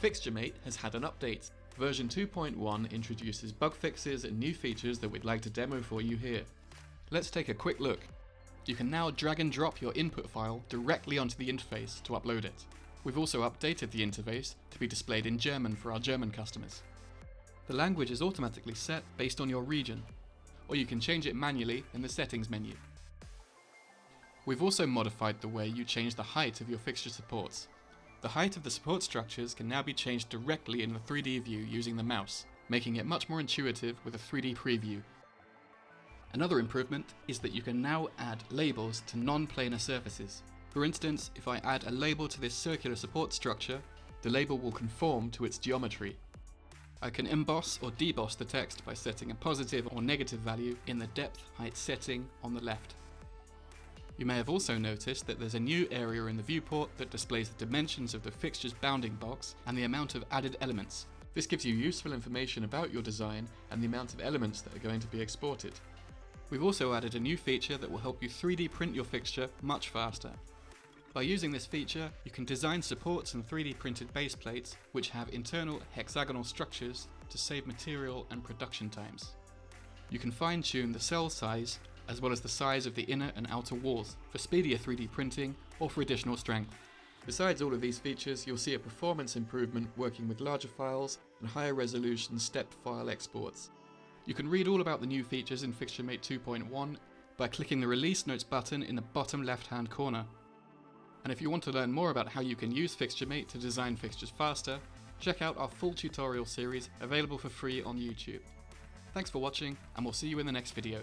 FixtureMate has had an update. Version 2.1 introduces bug fixes and new features that we'd like to demo for you here. Let's take a quick look. You can now drag and drop your input file directly onto the interface to upload it. We've also updated the interface to be displayed in German for our German customers. The language is automatically set based on your region, or you can change it manually in the settings menu. We've also modified the way you change the height of your fixture supports. The height of the support structures can now be changed directly in the 3D view using the mouse, making it much more intuitive with a 3D preview. Another improvement is that you can now add labels to non-planar surfaces. For instance, if I add a label to this circular support structure, the label will conform to its geometry. I can emboss or deboss the text by setting a positive or negative value in the depth height setting on the left. You may have also noticed that there's a new area in the viewport that displays the dimensions of the fixture's bounding box and the amount of added elements. This gives you useful information about your design and the amount of elements that are going to be exported. We've also added a new feature that will help you 3D print your fixture much faster. By using this feature, you can design supports and 3D printed base plates which have internal hexagonal structures to save material and production times. You can fine-tune the cell size as well as the size of the inner and outer walls for speedier 3D printing or for additional strength. Besides all of these features, you'll see a performance improvement working with larger files and higher resolution stepped file exports. You can read all about the new features in FixtureMate 2.1 by clicking the Release Notes button in the bottom left-hand corner. And if you want to learn more about how you can use FixtureMate to design fixtures faster, check out our full tutorial series available for free on YouTube. Thanks for watching, and we'll see you in the next video.